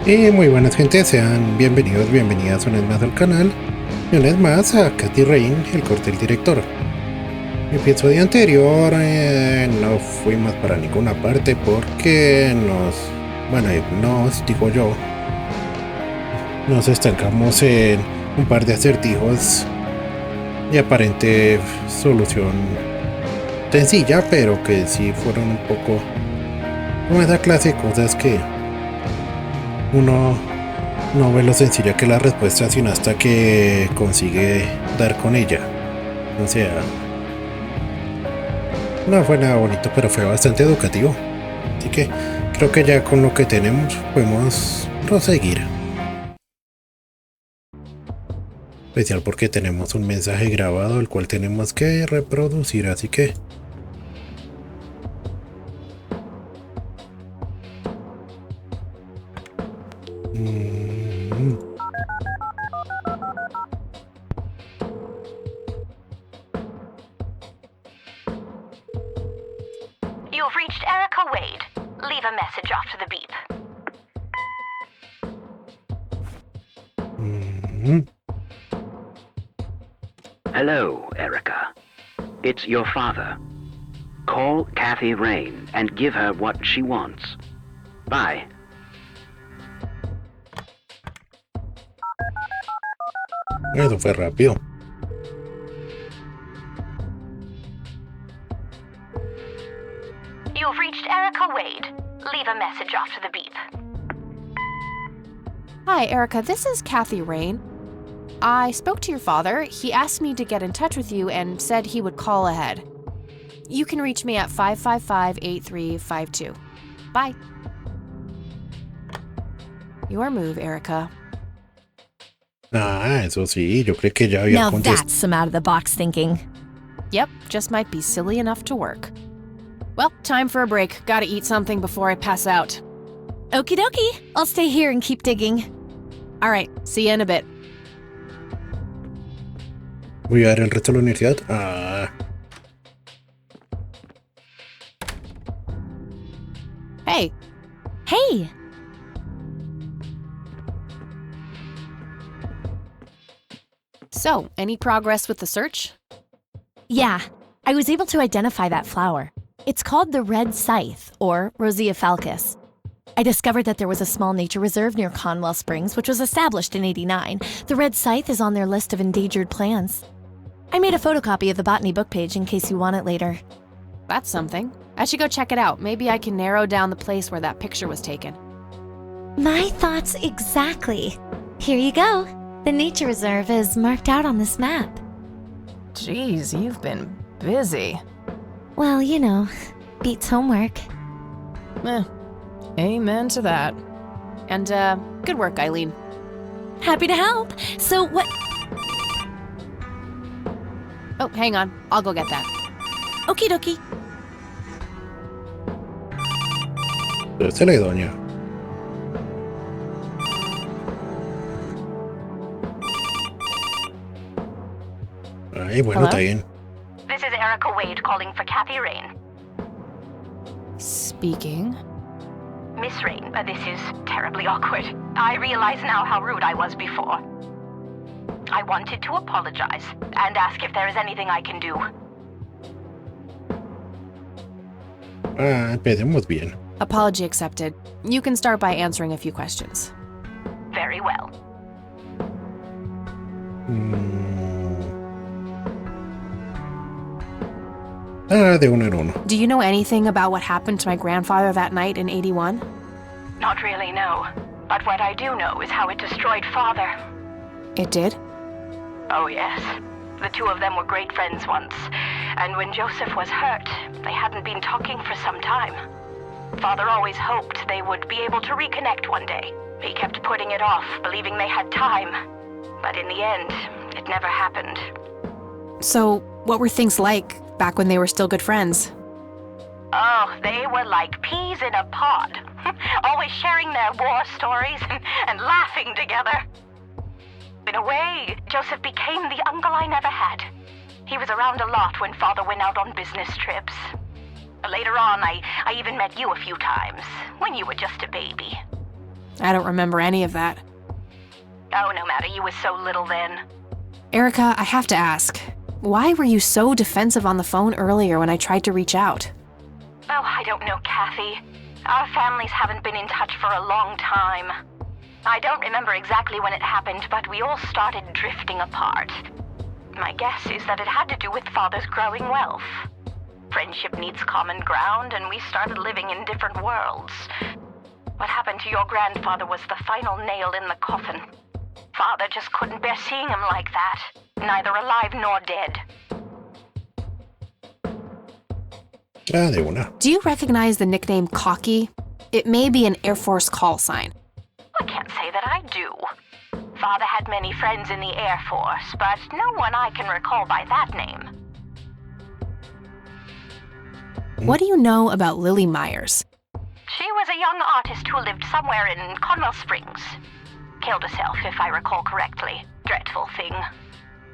Y muy buenas gente, sean bienvenidos, bienvenidas una vez más al canal y una vez más a Katy Rain, el corte del director. El episodio anterior no fuimos para ninguna parte porque nos estancamos en un par de acertijos de aparente solución sencilla, pero que sí fueron un poco como esa clase de cosas que uno no ve lo sencilla que la respuesta sino hasta que consigue dar con ella. O sea, no fue nada bonito, pero fue bastante educativo. Así que creo que ya con lo que tenemos podemos proseguir. Especial porque tenemos un mensaje grabado el cual tenemos que reproducir, así que You've reached Erica Wade. Leave a message after the beep. Hello, Erica. It's your father. Call Kathy Rain and give her what she wants. Bye. eso fue rápido. You've reached Erica Wade. Leave a message after the beep. Hi, Erica. This is Kathy Rain. I spoke to your father. He asked me to get in touch with you and said he would call ahead. You can reach me at 555-8352. Bye. Your move, Erica. Ah, eso sí, yo creo que ya había Now contestado. that's some out-of-the-box thinking. Yep, just might be silly enough to work. Well, time for a break. Gotta eat something before I pass out. Okie dokie. I'll stay here and keep digging. All right, see you in a bit. Voy a dar el resto de la universidad. Ah, Hey, Hey! so, any progress with the search? Yeah, I was able to identify that flower. It's called the red scythe, or Rosea falcus. I discovered that there was a small nature reserve near Conwell Springs, which was established in '89. The red scythe is on their list of endangered plants. I made a photocopy of the botany book page in case you want it later. That's something. I should go check it out. Maybe I can narrow down the place where that picture was taken. My thoughts exactly. Here you go. The nature reserve is marked out on this map. Jeez, you've been busy. Well, you know, beats homework. Amen to that. And, good work, Eileen. Happy to help. So what? Oh, hang on. I'll go get that. Okie dokie. se le doña. Ay, bueno, Hello? está bien. This is Erica Wade calling for Kathy Rain. Speaking. Miss Rain, this is terribly awkward. I realize now how rude I was before. I wanted to apologize and ask if there is anything I can do. Ah, empecemos bien. Apology accepted. You can start by answering a few questions. Very well. De uno en uno. Do you know anything about what happened to my grandfather that night in '81? Not really, no. But what I do know is how it destroyed Father. It did? Oh, yes. The two of them were great friends once. And when Joseph was hurt, they hadn't been talking for some time. Father always hoped they would be able to reconnect one day. He kept putting it off, believing they had time. But in the end, it never happened. So, what were things like back when they were still good friends? Oh, they were like peas in a pod. Always sharing their war stories and laughing together. In a way, Joseph became the uncle I never had. He was around a lot when Father went out on business trips. Later on, I even met you a few times, when you were just a baby. I don't remember any of that. Oh, no matter, you were so little then. Erica, I have to ask, why were you so defensive on the phone earlier when I tried to reach out? Oh, I don't know, Kathy. Our families haven't been in touch for a long time. I don't remember exactly when it happened, but we all started drifting apart. My guess is that it had to do with Father's growing wealth. Friendship needs common ground, and we started living in different worlds. What happened to your grandfather was the final nail in the coffin. Father just couldn't bear seeing him like that, neither alive nor dead. De una. Do you recognize the nickname Cocky? It may be an Air Force call sign. I can't say that I do. Father had many friends in the Air Force, but no one I can recall by that name. What do you know about Lily Myers? She was a young artist who lived somewhere in Conwell Springs. Killed herself, if I recall correctly. Dreadful thing.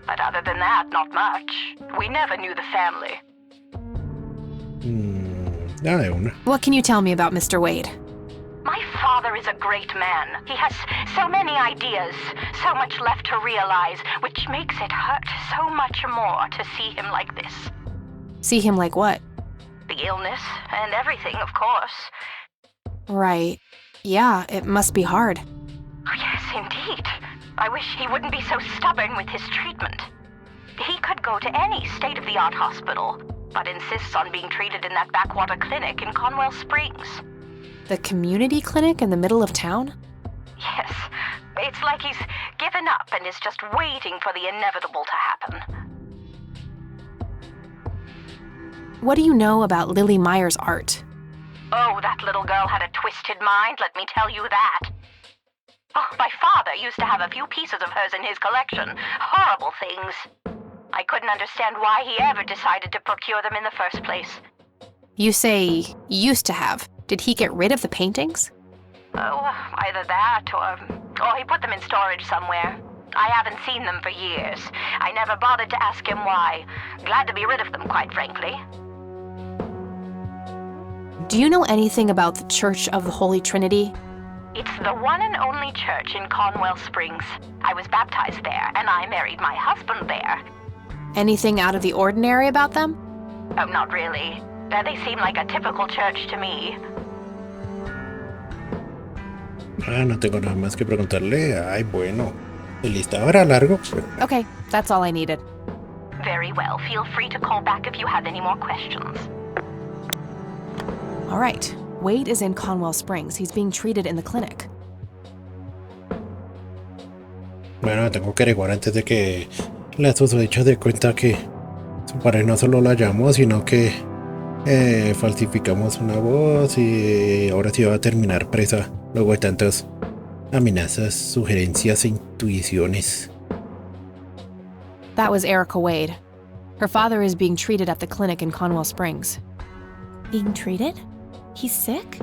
But other than that, not much. We never knew the family. De una. What can you tell me about Mr. Wade? My father is a great man. He has so many ideas, so much left to realize, which makes it hurt so much more to see him like this. See him like what? The illness and everything, of course. Right. Yeah, it must be hard. Oh, yes, indeed. I wish he wouldn't be so stubborn with his treatment. He could go to any state-of-the-art hospital, but insists on being treated in that backwater clinic in Conwell Springs. The community clinic in the middle of town? Yes, it's like he's given up and is just waiting for the inevitable to happen. What do you know about Lily Myers' art? Oh, that little girl had a twisted mind, let me tell you that. Oh, my father used to have a few pieces of hers in his collection. Horrible things. I couldn't understand why he ever decided to procure them in the first place. You say used to have. Did he get rid of the paintings? Oh, either that or he put them in storage somewhere. I haven't seen them for years. I never bothered to ask him why. Glad to be rid of them, quite frankly. Do you know anything about the Church of the Holy Trinity? It's the one and only church in Conwell Springs. I was baptized there, and I married my husband there. Anything out of the ordinary about them? Oh, not really. They seem like a typical church to me. No tengo nada más que preguntarle. Ay, bueno. El listado era largo, pero... Okay, that's all I needed. Very well. Feel free to call back if you have any more questions. All right. Wade is in Conwell Springs. He's being treated in the clinic. Bueno, tengo que averiguar antes de que la susodicha de cuenta que su pareja no solo la llamó, sino que falsificamos una voz y ahora sí va a terminar presa luego de tantas amenazas, sugerencias e intuiciones. That was Erica Wade. Her father is being treated at the clinic in Conwell Springs. Being treated? He's sick?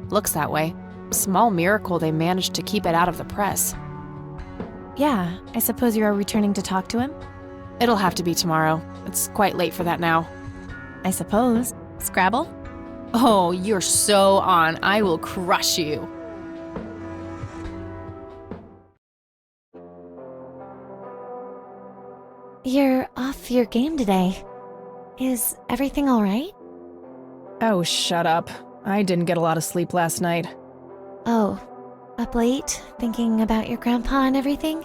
Looks that way. Small miracle they managed to keep it out of the press. Yeah, I suppose you are returning to talk to him? It'll have to be tomorrow. It's quite late for that now. I suppose. Scrabble? Oh, you're so on. I will crush you. You're off your game today. Is everything all right? Oh, shut up. I didn't get a lot of sleep last night. Oh, up late, thinking about your grandpa and everything?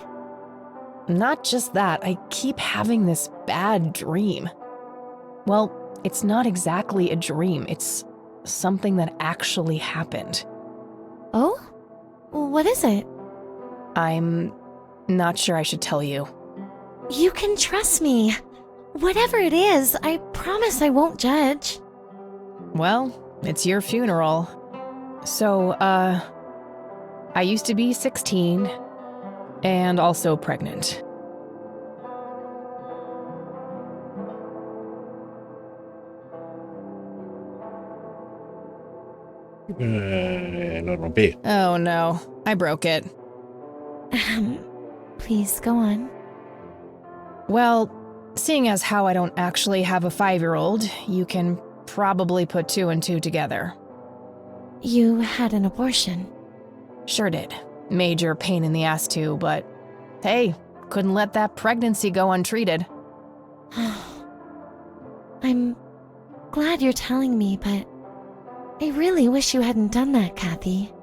Not just that, I keep having this bad dream. Well, it's not exactly a dream, it's something that actually happened. Oh? What is it? I'm not sure I should tell you. You can trust me. Whatever it is, I promise I won't judge. Well, it's your funeral. So, I used to be 16 and also pregnant. Lo rompí. Oh no, I broke it. Please go on. Well, seeing as how I don't actually have a 5-year-old, you can probably put 2 and 2 together. You had an abortion. Sure did. Major pain in the ass too, but hey, couldn't let that pregnancy go untreated. I'm glad you're telling me, but I really wish you hadn't done that, Kathy.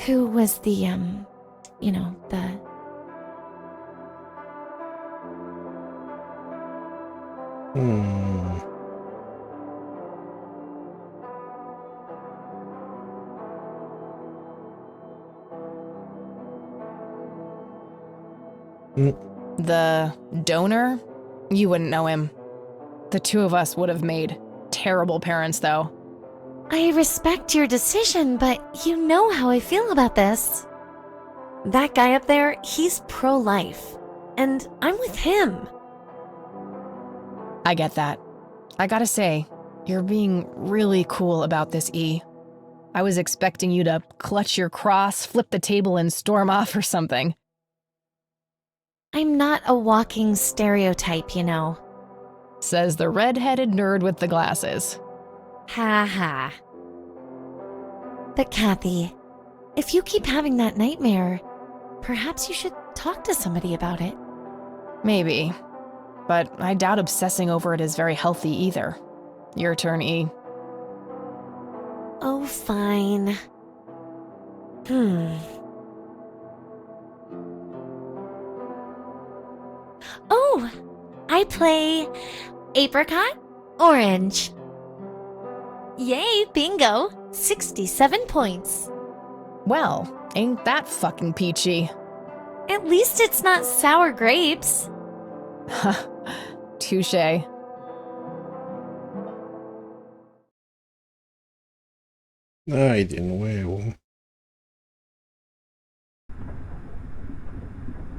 Who was the, Hmm. The donor? You wouldn't know him. The two of us would have made terrible parents, though. I respect your decision, but you know how I feel about this. That guy up there, he's pro-life, and I'm with him. I get that. I gotta say, you're being really cool about this, E. I was expecting you to clutch your cross, flip the table, and storm off or something. I'm not a walking stereotype, you know. Says the red-headed nerd with the glasses. Ha ha. But Kathy, if you keep having that nightmare, perhaps you should talk to somebody about it. Maybe. But I doubt obsessing over it is very healthy either. Your turn, E. Oh, fine. Oh, I play apricot, orange. Yay, bingo! 67 points. Well, ain't that fucking peachy. At least it's not sour grapes. Touché. Ay, de nuevo.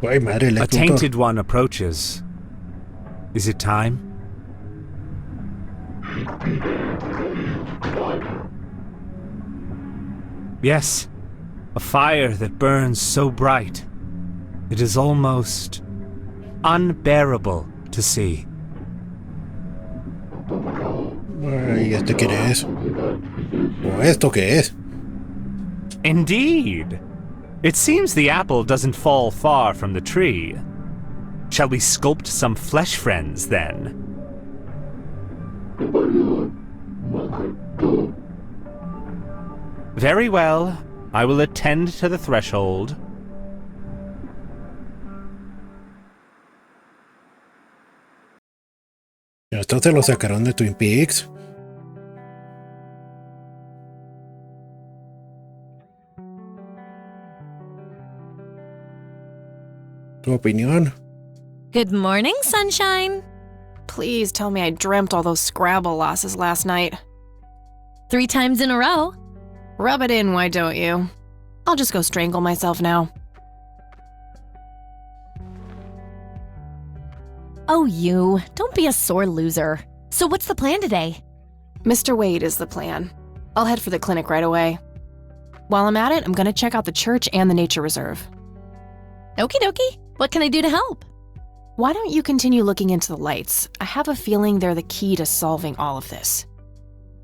Ay, madre, el A escultor. tainted one approaches. Is it time? Yes, a fire that burns so bright. It is almost unbearable to see. Ay, ¿este quién es? ¿O esto qué es? Indeed. It seems the apple doesn't fall far from the tree. Shall we sculpt some flesh friends, then? Very well. I will attend to the threshold. Esto te lo sacaron de Twin Peaks. ¿Tu opinión? Good morning, sunshine. Please tell me I dreamt all those Scrabble losses last night. 3 times in a row. Rub it in, why don't you? I'll just go strangle myself now. Oh, you. Don't be a sore loser. So what's the plan today? Mr. Wade is the plan. I'll head for the clinic right away. While I'm at it, I'm gonna check out the church and the nature reserve. Okie dokie. What can I do to help? Why don't you continue looking into the lights? I have a feeling they're the key to solving all of this.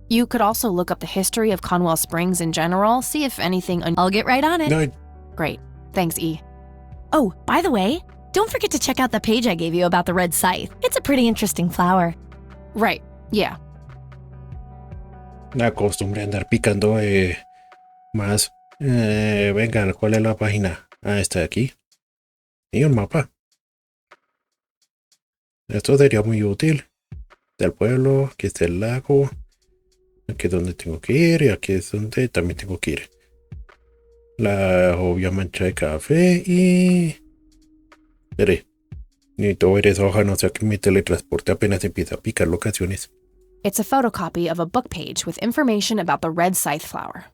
You could also look up the history of Conwell Springs in general, see if anything I'll get right on it. No, Great. Thanks, E. Oh, by the way, don't forget to check out the page I gave you about the red scythe. It's a pretty interesting flower. Right. Yeah. la costumbre de andar picando más. Venga, ¿cuál es la página? Ah, esta de aquí. Y un mapa. Esto sería muy útil. Del pueblo, aquí está el lago. Aquí es donde tengo que ir y aquí es donde también tengo que ir. La obvia mancha de café y... Veré. Necesito ver esa hoja, no sea que mi teletransporte apenas empieza a picar locaciones. It's a photocopy of a book page with information about the red scythe flower.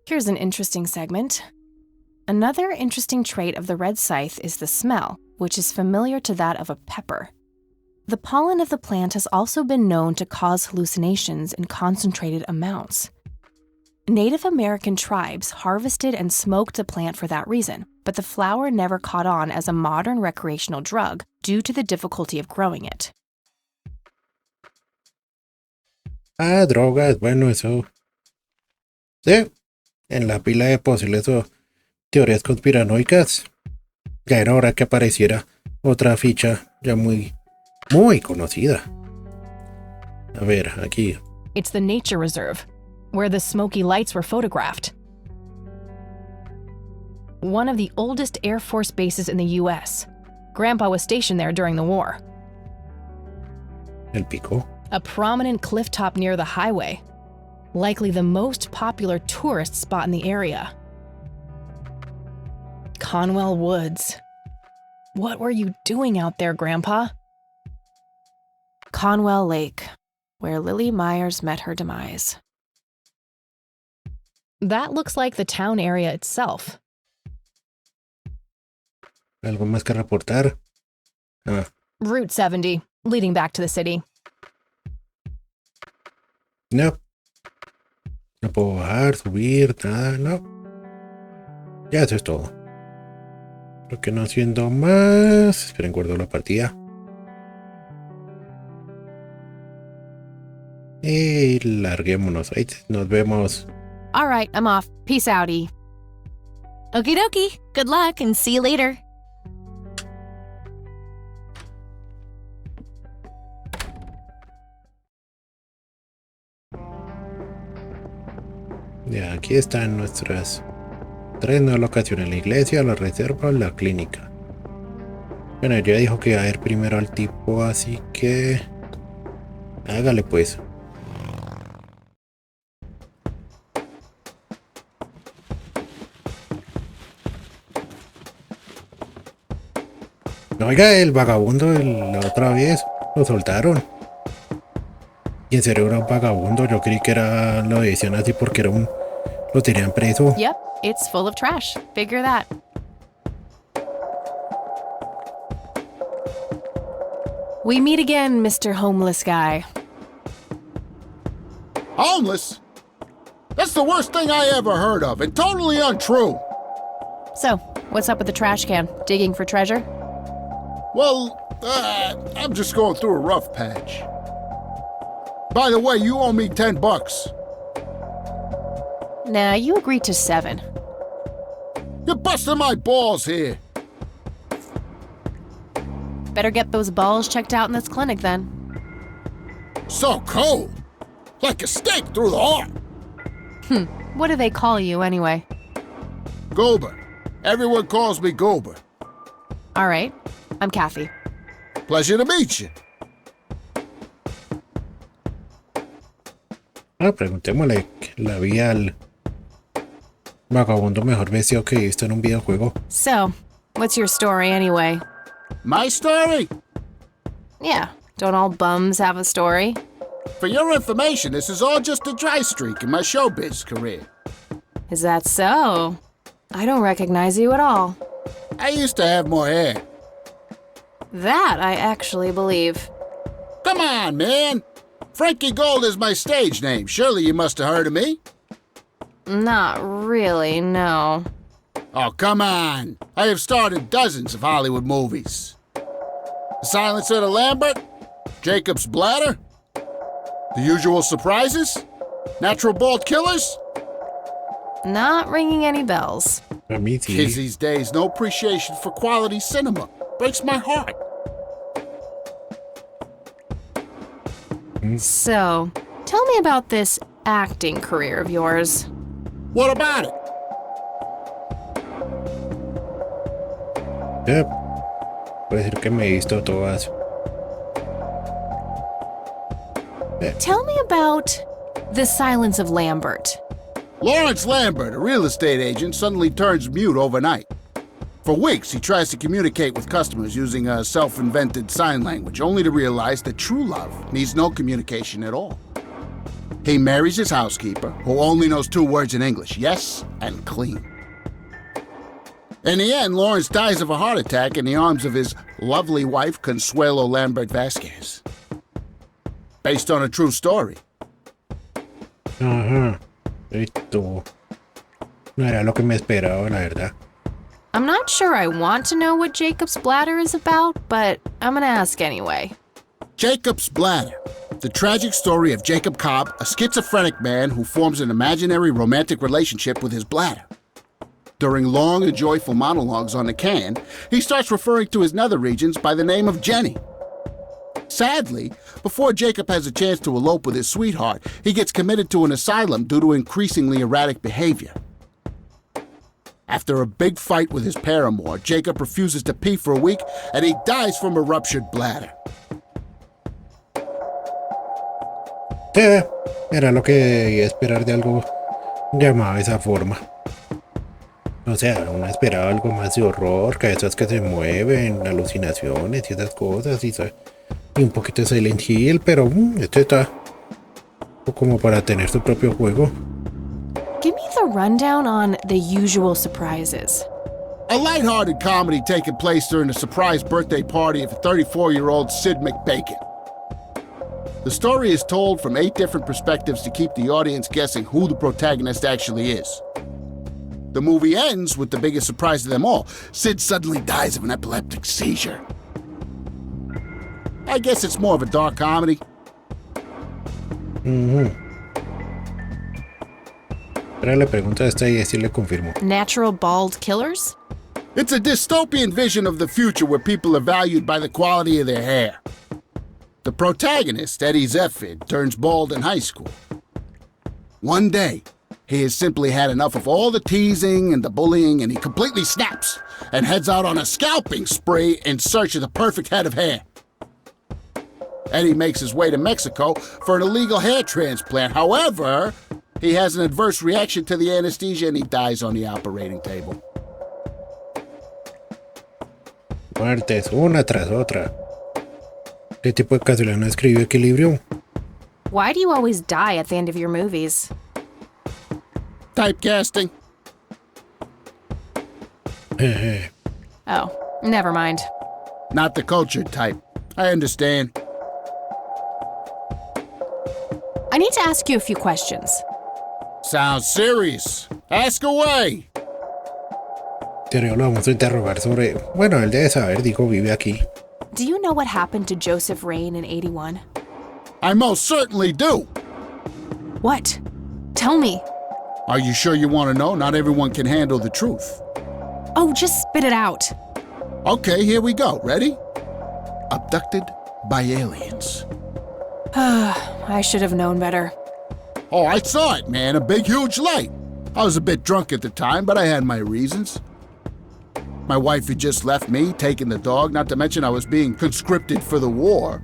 Here's an interesting segment. Another interesting trait of the red scythe is the smell, which is familiar to that of a pepper. The pollen of the plant has also been known to cause hallucinations in concentrated amounts. Native American tribes harvested and smoked the plant for that reason, but the flower never caught on as a modern recreational drug due to the difficulty of growing it. Ah, drogas, bueno, eso. Sí, en la pila de posibles teorías conspiranoicas, ya era hora que apareciera otra ficha ya muy conocida. A ver, aquí. It's the nature reserve, where the smoky lights were photographed. One of the oldest Air Force bases in the US. Grandpa was stationed there during the war. El Pico. A prominent cliff top near the highway. Likely the most popular tourist spot in the area. Conwell Woods. What were you doing out there, Grandpa? Conwell Lake, where Lily Myers met her demise. That looks like the town area itself. ¿Algo más que reportar? Ah, Route 70, leading back to the city. no. No puedo bajar, subir, nada, no. Ya eso es todo. Creo que no haciendo más. Esperen, guardo la partida. Y larguémonos. Ahí nos vemos. All right, I'm off. Peace outie. Okie dokie. Good luck and see you later. Ya, aquí están nuestras 3 nuevas locaciones: la iglesia, la reserva, la clínica. Bueno, ya dijo que iba a ver primero al tipo, así que hágale pues. Oiga, el vagabundo la otra vez lo soltaron. Y en serio era un vagabundo. Yo creí que lo decían así porque lo tenían preso. Yep, it's full of trash. Figure that. We meet again, Mr. Homeless Guy. Homeless? That's the worst thing I ever heard of, and totally untrue. So, what's up with the trash can? Digging for treasure? Well, I'm just going through a rough patch. By the way, you owe me $10. Nah, you agreed to 7. You're busting my balls here. Better get those balls checked out in this clinic then. So cold. Like a stake through the heart. What do they call you anyway? Gober. Everyone calls me Gober. All right, I'm Kathy. Pleasure to meet you. Preguntémosle la vi al vagabundo mejor vestido que he visto en un videojuego. So, what's your story anyway? My story? Yeah, don't all bums have a story? For your information, this is all just a dry streak in my showbiz career. Is that so? I don't recognize you at all. I used to have more hair. That I actually believe. Come on, man. Frankie Gold is my stage name. Surely you must have heard of me. Not really, no. Oh, come on. I have starred in dozens of Hollywood movies. The Silencer to Lambert, Jacob's Bladder, The Usual Surprises, Natural Bald Killers. Not ringing any bells. A mí sí. Kids these days, no appreciation for quality cinema. Breaks my heart. So, tell me about this acting career of yours. What about it? Yep. Puede ser que me he visto todas. Tell me about The Silence of Lambert. Lawrence Lambert, a real estate agent, suddenly turns mute overnight. For weeks, he tries to communicate with customers using a self-invented sign language, only to realize that true love needs no communication at all. He marries his housekeeper, who only knows 2 words in English, yes and clean. In the end, Lawrence dies of a heart attack in the arms of his lovely wife, Consuelo Lambert Vasquez. Based on a true story. Ajá. Esto no era lo que me esperaba, la verdad. I'm not sure I want to know what Jacob's Bladder is about, but I'm gonna ask anyway. Jacob's Bladder. The tragic story of Jacob Cobb, a schizophrenic man who forms an imaginary romantic relationship with his bladder. During long and joyful monologues on the can, he starts referring to his nether regions by the name of Jenny. Sadly, before Jacob has a chance to elope with his sweetheart, he gets committed to an asylum due to increasingly erratic behavior. After a big fight with his paramour, Jacob refuses to pee for a week and he dies from a ruptured bladder. Era lo que debía esperar de algo llamado de esa forma. O sea, uno esperaba algo más de horror, cabezas que se mueven, alucinaciones y esas cosas, y un poquito de Silent Hill, pero este está como para tener su propio juego. Give me the rundown on the usual surprises. A lighthearted comedy taking place during the surprise birthday party of 34-year-old Sid McBacon. The story is told from 8 different perspectives to keep the audience guessing who the protagonist actually is. The movie ends with the biggest surprise of them all. Sid suddenly dies of an epileptic seizure. I guess it's more of a dark comedy. Ahora le pregunto a esta y así le confirmo. Natural bald killers? It's a dystopian vision of the future where people are valued by the quality of their hair. The protagonist, Eddie Zephyr, turns bald in high school. One day, he has simply had enough of all the teasing and the bullying, and he completely snaps and heads out on a scalping spree in search of the perfect head of hair. Eddie makes his way to Mexico for an illegal hair transplant. However, he has an adverse reaction to the anesthesia and he dies on the operating table. Muertes, una tras otra. ¿Qué tipo de casualidad no escribió Equilibrio? Why do you always die at the end of your movies? Typecasting. Oh, never mind. Not the cultured type. I understand. I need to ask you a few questions. Sounds serious. Ask away. Pero lo vamos a interrogar sobre... Bueno, él debe saber, dijo, vive aquí. Do you know what happened to Joseph Rain in 81? I most certainly do. What? Tell me. Are you sure you want to know? Not everyone can handle the truth. Oh, just spit it out. Okay, here we go. Ready? Abducted by aliens. I should have known better. Oh, I saw it, man. A big, huge light. I was a bit drunk at the time, but I had my reasons. My wife had just left me, taking the dog, not to mention I was being conscripted for the war.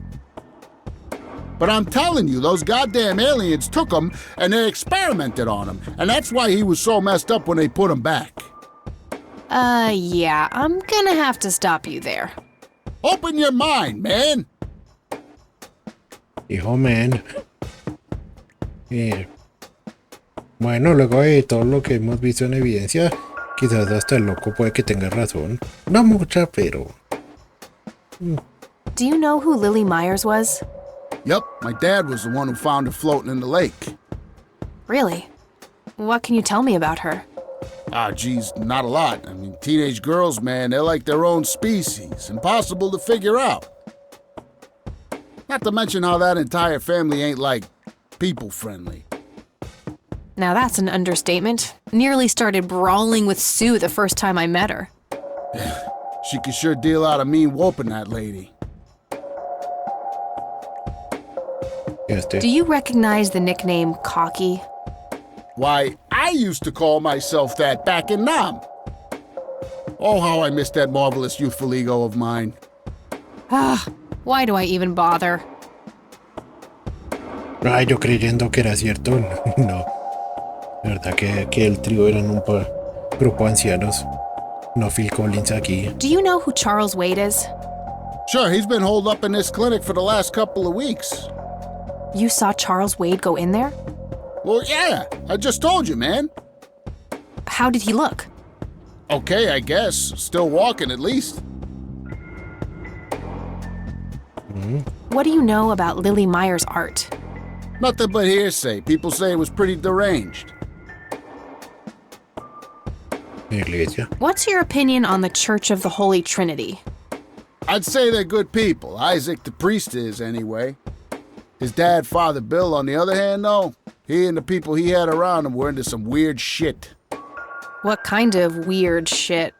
But I'm telling you, those goddamn aliens took him and they experimented on him. And that's why he was so messed up when they put him back. Yeah, I'm gonna have to stop you there. Open your mind, man. Hijo, man. Bueno, luego de todo lo que hemos visto en evidencia, quizás hasta el loco puede que tenga razón. No mucha, pero... Do you know who Lily Myers was? Yep, my dad was the one who found her floating in the lake. Really? What can you tell me about her? Ah, geez, not a lot. I mean, teenage girls, man, they're like their own species. Impossible to figure out. Not to mention how that entire family ain't, like, people-friendly. Now that's an understatement. Nearly started brawling with Sue the first time I met her. She could sure deal out a mean whooping, that lady. Do you recognize the nickname Cocky? Why, I used to call myself that back in Nam. Oh, how I miss that marvelous youthful ego of mine. Why do I even bother? Ay, yo creyendo que era cierto. No. La verdad que el trío eran un grupo de ancianos. No Phil Collins aquí. Do you know who Charles Wade is? Sure, he's been holed up in this clinic for the last couple of weeks. You saw Charles Wade go in there? Well, yeah, I just told you, man. How did he look? Okay, I guess. Still walking, at least. What do you know about Lily Myers' art? Nothing but hearsay. People say it was pretty deranged. Iglesia. What's your opinion on the Church of the Holy Trinity? I'd say they're good people. Isaac the priest is, anyway. His dad, Father Bill, on the other hand, though, he and the people he had around him were into some weird shit. What kind of weird shit?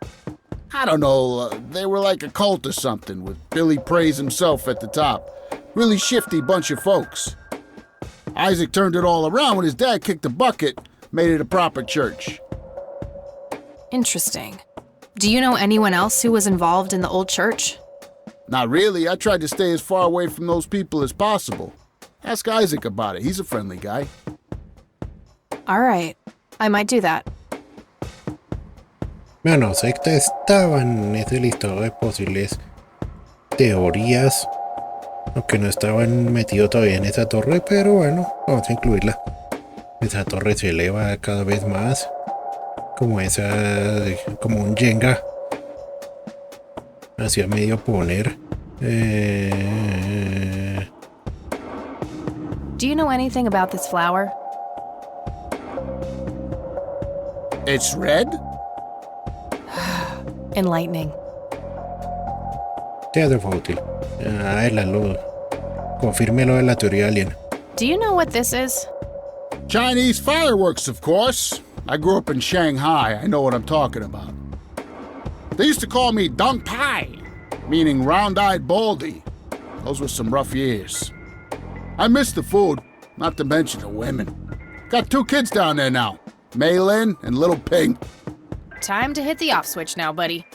I don't know, they were like a cult or something, with Billy Praise himself at the top. Really shifty bunch of folks. Isaac turned it all around when his dad kicked the bucket, made it a proper church. Interesting. Do you know anyone else who was involved in the old church? Not really. I tried to stay as far away from those people as possible. Ask Isaac about it. He's a friendly guy. All right. I might do that. Bueno, secta estaba en ese listado de posibles teorías, aunque no estaban metidos todavía en esa torre, pero bueno, vamos a incluirla. Esa torre se eleva cada vez más, como un Jenga, hacia medio poner. Do you know anything about this flower? It's red? Enlightening. Teatro fue útil. Confirme lo de la teoría alien. Do you know what this is? Chinese fireworks, of course. I grew up in Shanghai. I know what I'm talking about. They used to call me Dong Pai, meaning round-eyed baldy. Those were some rough years. I miss the food, not to mention the women. Got 2 kids down there now, Mei Lin and Little Ping. Time to hit the off switch now, buddy.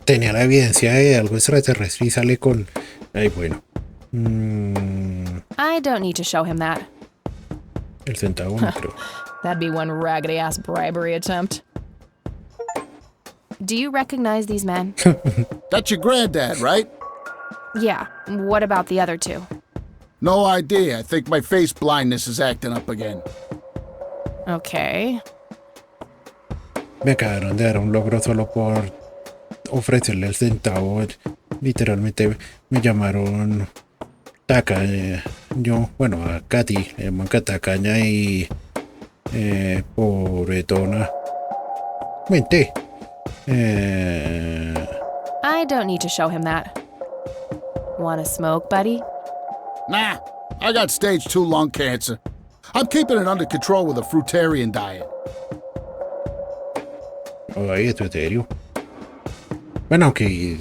Tenía la evidencia de algo extraterrestre y sale con... Ay, bueno. I don't need to show him that. El centavo no creo. That'd be one raggedy-ass bribery attempt. Do you recognize these men? That's your granddad, right? Yeah. What about the other 2? No idea. I think my face blindness is acting up again. Okay. Me acabaron de dar un logro solo por ofrecerle el centavo. Literalmente me llamaron Taca. A Katy, le llaman Tacaña y pobretona. Mente. I don't need to show him that. Wanna smoke, buddy? Nah, I got stage 2 lung cancer. I'm keeping it under control with a fruitarian diet. Ay, esto es serio. Bueno, aunque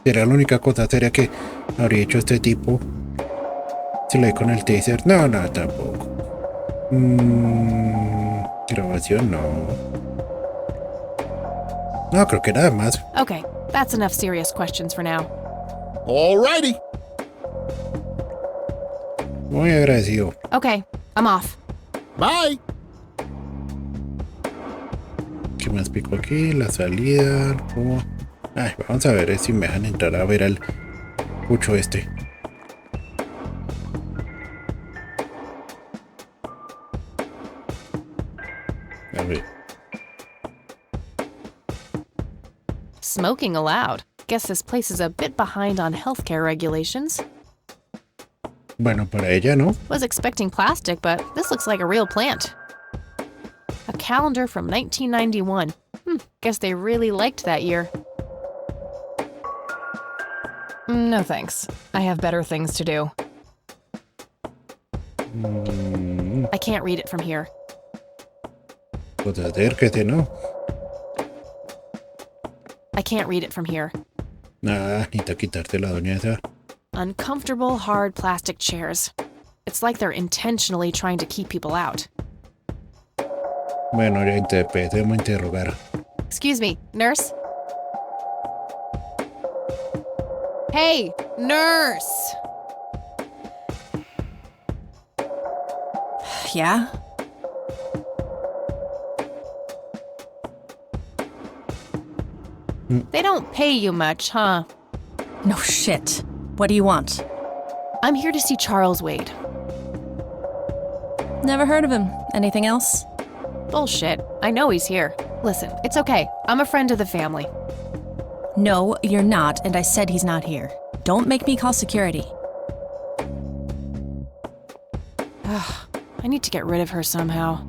era la única cosa seria que habría hecho este tipo. Si le doy con el taser. No, tampoco. Grabación, no. No, creo que nada más. Okay, that's enough serious questions for now. Alrighty. Muy agradecido. Okay, I'm off. Bye. ¿Qué más pico aquí? La salida. ¿Cómo? Ay, vamos a ver si me dejan entrar a ver al pucho este. A ver. Smoking allowed. Guess this place is a bit behind on healthcare regulations. Bueno, para ella no. Was expecting plastic, but this looks like a real plant. A calendar from 1991. Guess they really liked that year. No thanks. I have better things to do. I can't read it from here. Pues acérquese, ¿no? I can't read it from here. Necesita quitarte la doña esa. Uncomfortable, hard plastic chairs. It's like they're intentionally trying to keep people out. Bueno, ya empecemos a interrogar. Excuse me, nurse? Hey, nurse! Yeah? They don't pay you much, huh? No shit. What do you want? I'm here to see Charles Wade. Never heard of him. Anything else? Bullshit. I know he's here. Listen, it's okay. I'm a friend of the family. No, you're not, and I said he's not here. Don't make me call security. I need to get rid of her somehow.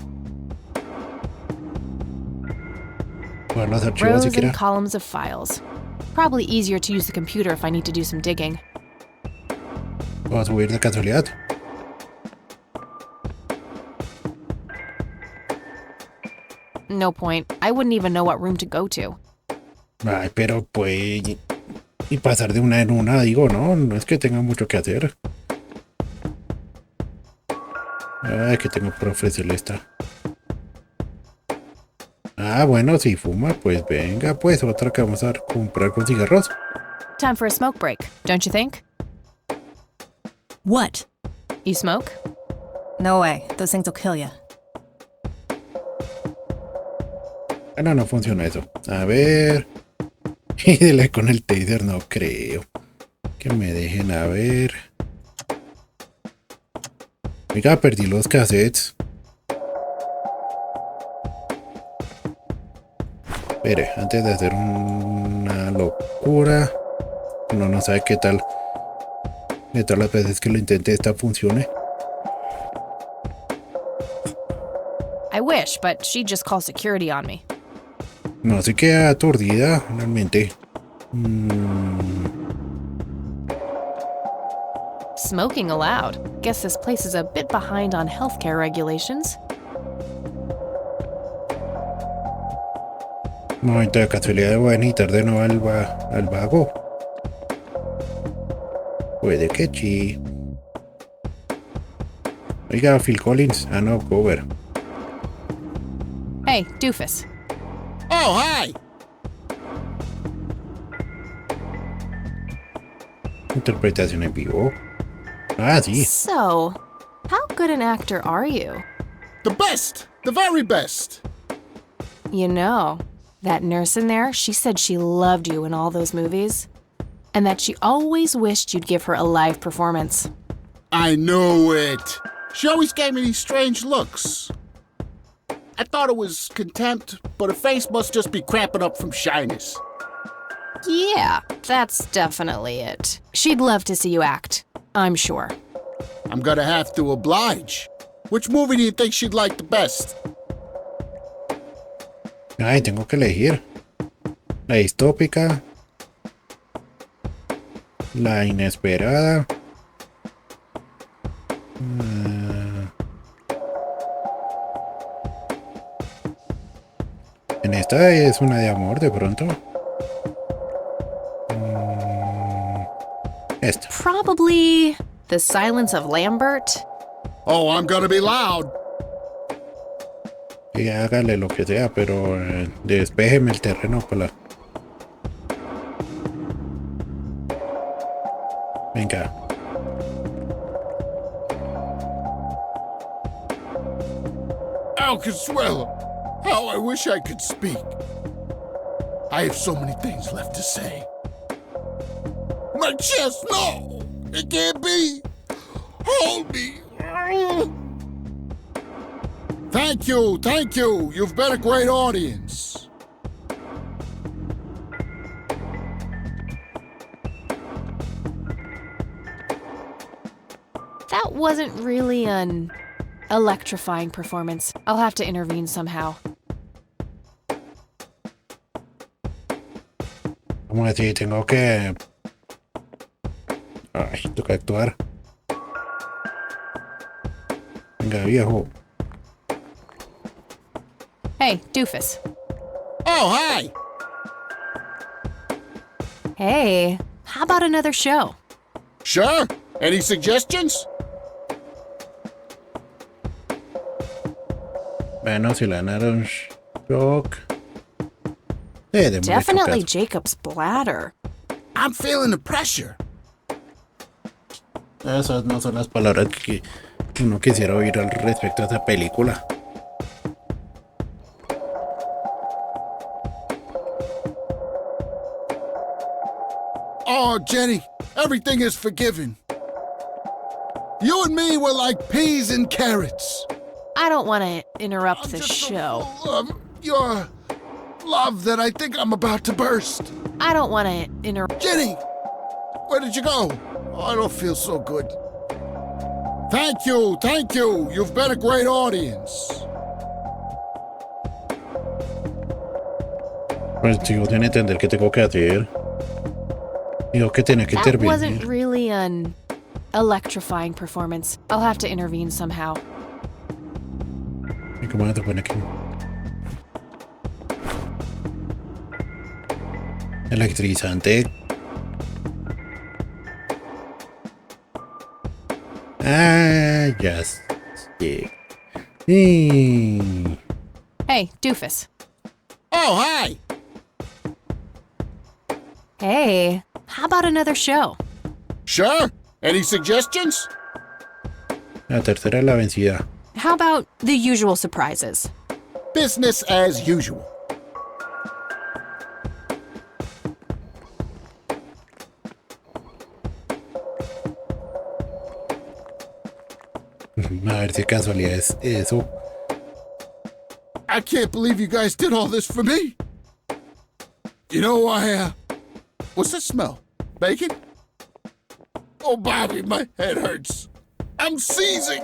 Bueno, los archivos si Rows and quiera. columns of files. Probably easier to use the computer if I need to do some digging. ¿O a subir de casualidad? No point. I wouldn't even know what room to go to. Ay, pero pues... Y pasar de una en una, digo, no es que tenga mucho que hacer. Ay, que tengo por ofrecerle esta. Ah, bueno, si fuma, pues venga, pues otra que vamos a comprar con cigarros. Time for a smoke break, don't you think? What? You smoke? No way. Those things will kill you. No, no funciona eso. A ver. Y dele con el taser, no creo. Que me dejen a ver. Oiga, perdí los cassettes. Espere, antes de hacer una locura. Uno no sabe qué tal. De todas las veces que lo intenté, esta funcione. I wish, but she'd just call security on me. No, se queda aturdida, realmente. Smoking allowed. Guess this place is a bit behind on healthcare regulations. Momento de casualidad, voy a necesitar de nuevo al vago. Puede que sí. Oiga, Phil Collins. Ah, no, cover. Hey, doofus. Oh, hi! Interpretación en vivo. Ah, sí. So, how good an actor are you? The best! The very best! You know, that nurse in there, she said she loved you in all those movies. And that she always wished you'd give her a live performance. I know it. She always gave me these strange looks. I thought it was contempt, but her face must just be cramping up from shyness. Yeah, that's definitely it. She'd love to see you act, I'm sure. I'm gonna have to oblige. Which movie do you think she'd like the best? Ay, tengo que elegir. La distópica. La inesperada. En esta es una de amor de pronto. Esta. Probably The Silence of Lambert. Oh, I'm gonna be loud. Y hágale lo que sea, pero despéjeme el terreno para la... Venga. Oh, Consuelo, how I wish I could speak. I have so many things left to say. My chest, no! It can't be! Hold me! Thank you! You've been a great audience. That wasn't really an electrifying performance. I'll have to intervene somehow. Como así, tengo que... Ay, toca actuar. Venga, viejo. Hey, doofus. Oh, hi! Hey, how about another show? Sure. Any suggestions? Bueno, si le ganaron shock. Démosle Definitely tu caso. Jacob's bladder. I'm feeling the pressure. Esas no son las palabras que uno quisiera oír al respecto a esa película. Oh, Jenny, everything is forgiven. You and me were like peas and carrots. I don't want to interrupt I'm the just so show. full of your love that I think I'm about to burst. I don't want to interrupt. Jenny, where did you go? Oh, I don't feel so good. Thank you. You've been a great audience. Pues sigo sin entender qué tengo que hacer. Digo que tiene que That wasn't intervenir. really an Electrifying performance. I'll have to intervene somehow. ¿Y cómo te pone aquí? Electrizante. Ah, ya sé. Hey, doofus. Oh, hi! Hey, how about another show? Sure. Any suggestions? La tercera es la vencida. How about the usual surprises? Business as usual. A ver si casualidad es eso. I can't believe you guys did all this for me. You know, what's that smell? Bacon? Oh, Bobby, my head hurts. I'm seizing.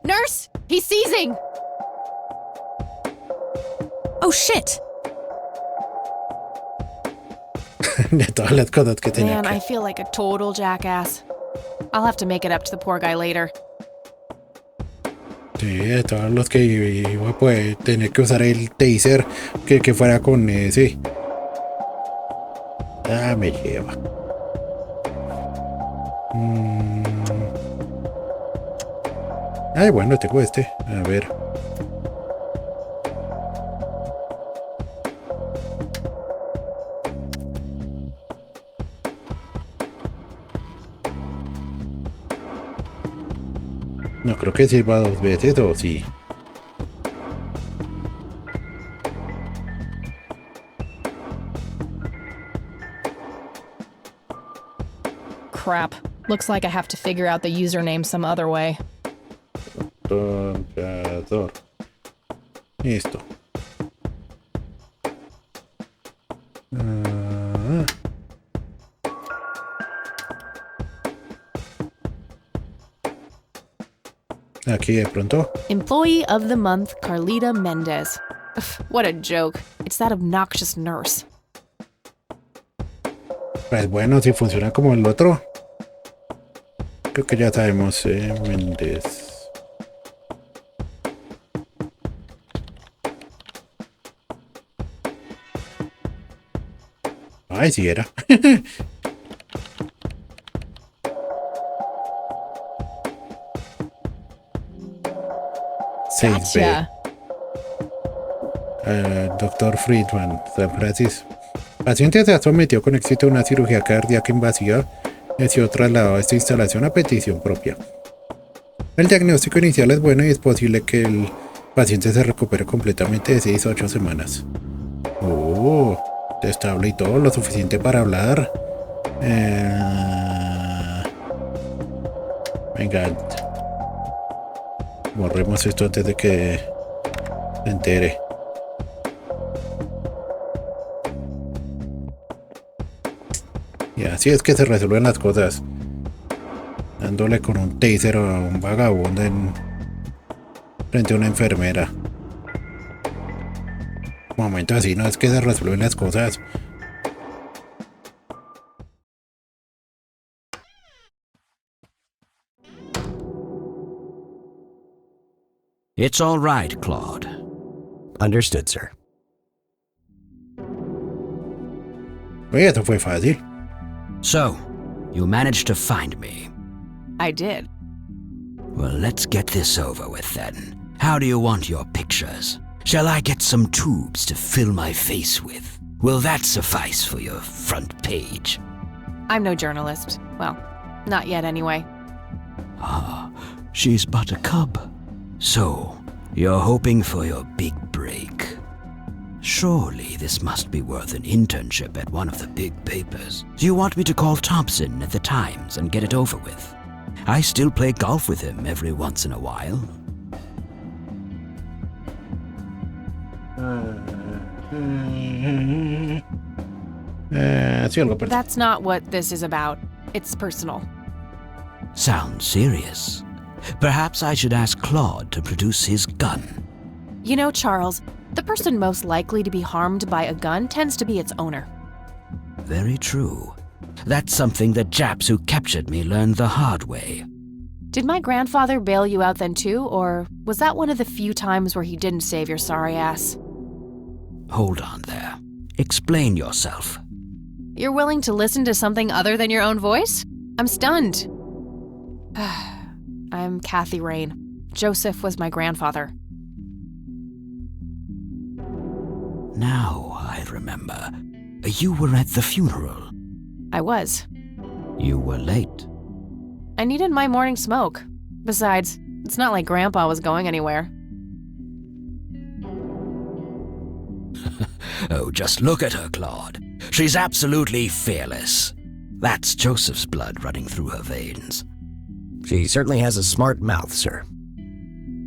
Nurse, he's seizing! Oh shit! De todas las cosas que tenía Man, que... I feel like a total jackass. I'll have to make it up to the poor guy later. Sí, de todos los que iba a poder tener que usar el taser que fuera con ese. Ah, me lleva. Ay, bueno, tengo este. A ver. No creo que sirva 2 veces o sí. Crap. Looks like I have to figure out the username some other way. Controlador. Listo. Aquí de pronto. Employee of the month, Carlita Mendez. Ugh, what a joke. It's that obnoxious nurse. Pues bueno, si funciona como el otro. Creo que ya sabemos, Méndez. Ay, sí era. Gotcha. Doctor Friedman, San Francisco. Paciente se ha sometido con éxito a una cirugía cardíaca invasiva y ha sido trasladado a esta instalación a petición propia. El diagnóstico inicial es bueno y es posible que el paciente se recupere completamente de 6 a 8 semanas. Estable y todo, lo suficiente para hablar. Venga. Borremos esto antes de que se entere. Y así es que se resuelven las cosas. Dándole con un taser a un vagabundo frente a una enfermera. Momento así, no es que se resuelven las cosas. It's all right, Claude. Understood, sir. Oye, esto fue fácil. So, you managed to find me. I did. Well, let's get this over with then. How do you want your pictures? Shall I get some tubes to fill my face with? Will that suffice for your front page? I'm no journalist. Well, not yet anyway. Ah, she's but a cub. So, you're hoping for your big break. Surely this must be worth an internship at one of the big papers. Do you want me to call Thompson at the Times and get it over with? I still play golf with him every once in a while. Sí, algo personal. That's not what this is about. It's personal. Sounds serious. Perhaps I should ask Claude to produce his gun. You know, Charles, the person most likely to be harmed by a gun tends to be its owner. Very true. That's something the Japs who captured me learned the hard way. Did my grandfather bail you out then too, or was that one of the few times where he didn't save your sorry ass? Hold on there. Explain yourself. You're willing to listen to something other than your own voice? I'm stunned. I'm Kathy Rain. Joseph was my grandfather. Now I remember. You were at the funeral. I was. You were late. I needed my morning smoke. Besides, it's not like Grandpa was going anywhere. Oh, just look at her, Claude. She's absolutely fearless. That's Joseph's blood running through her veins. She certainly has a smart mouth, sir.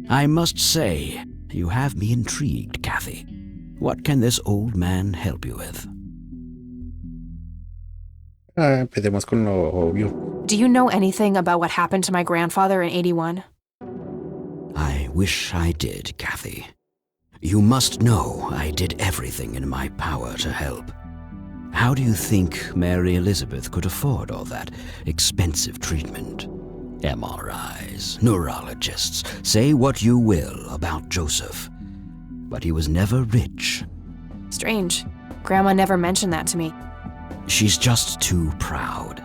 I must say, you have me intrigued, Kathy. What can this old man help you with? Empecemos con lo obvio. Do you know anything about what happened to my grandfather in 81? I wish I did, Kathy. You must know I did everything in my power to help. How do you think Mary Elizabeth could afford all that expensive treatment? MRIs, neurologists, say what you will about Joseph. But he was never rich. Strange. Grandma never mentioned that to me. She's just too proud.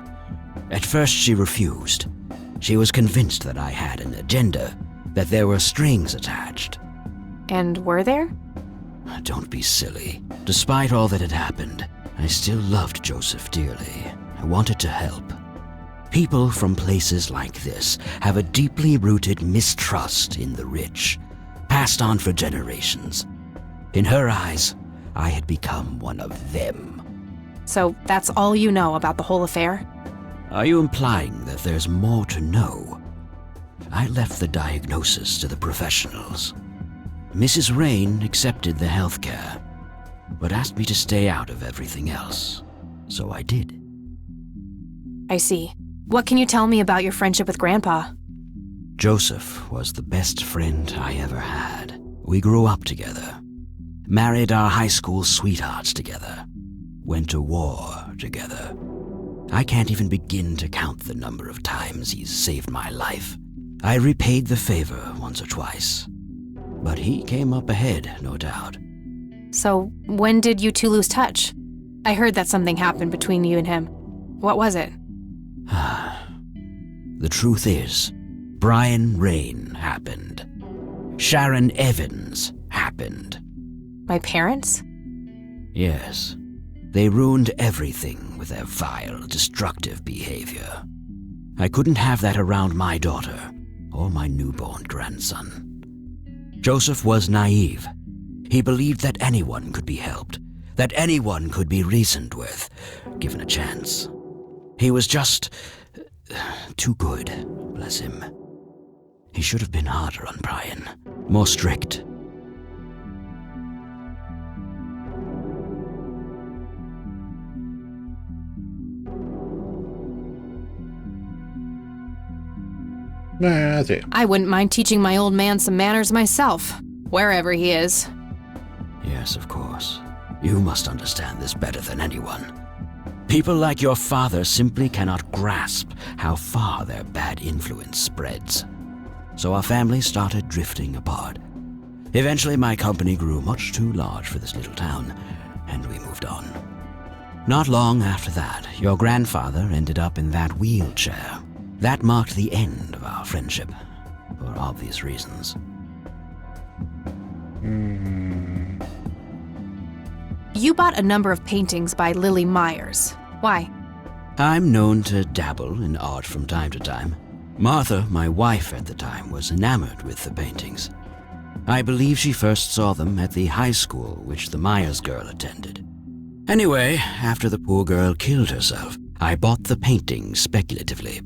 At first she refused. She was convinced that I had an agenda, that there were strings attached. And were there? Don't be silly. Despite all that had happened, I still loved Joseph dearly. I wanted to help. People from places like this have a deeply rooted mistrust in the rich, passed on for generations. In her eyes, I had become one of them. So that's all you know about the whole affair? Are you implying that there's more to know? I left the diagnosis to the professionals. Mrs. Rain accepted the health care, but asked me to stay out of everything else. So I did. I see. What can you tell me about your friendship with Grandpa? Joseph was the best friend I ever had. We grew up together, married our high school sweethearts together, went to war together. I can't even begin to count the number of times he's saved my life. I repaid the favor once or twice, but he came up ahead, no doubt. So when did you two lose touch? I heard that something happened between you and him. What was it? The truth is, Brian Rain happened. Sharon Evans happened. My parents? Yes. They ruined everything with their vile, destructive behavior. I couldn't have that around my daughter or my newborn grandson. Joseph was naive. He believed that anyone could be helped, that anyone could be reasoned with, given a chance. He was just too good, bless him. He should have been harder on Brian, more strict. Sí. I wouldn't mind teaching my old man some manners myself, wherever he is. Yes, of course. You must understand this better than anyone. People like your father simply cannot grasp how far their bad influence spreads. So our family started drifting apart. Eventually my company grew much too large for this little town, and we moved on. Not long after that, your grandfather ended up in that wheelchair. That marked the end of our friendship, for obvious reasons. You bought a number of paintings by Lily Myers. Why? I'm known to dabble in art from time to time. Martha, my wife at the time, was enamored with the paintings. I believe she first saw them at the high school which the Myers girl attended. Anyway, after the poor girl killed herself, I bought the paintings speculatively.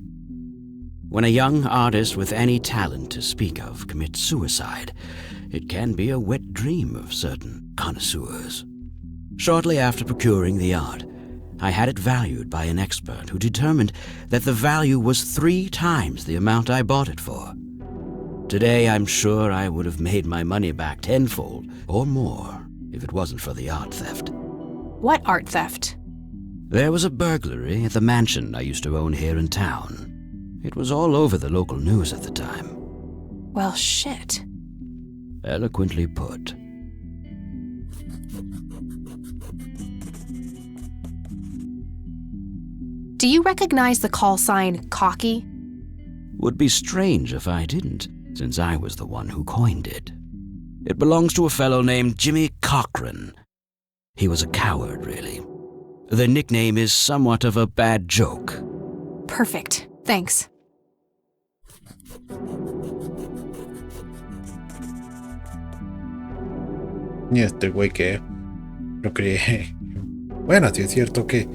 When a young artist with any talent to speak of commits suicide, it can be a wet dream of certain connoisseurs. Shortly after procuring the art, I had it valued by an expert who determined that the value was 3 times the amount I bought it for. Today, I'm sure I would have made my money back tenfold or more if it wasn't for the art theft. What art theft? There was a burglary at the mansion I used to own here in town. It was all over the local news at the time. Well, shit. Eloquently put. Do you recognize the call sign Cocky? Would be strange if I didn't, since I was the one who coined it. It belongs to a fellow named Jimmy Cochran. He was a coward, really. The nickname is somewhat of a bad joke. Perfect. Thanks. Y este güey que lo creé. Bueno, sí es cierto que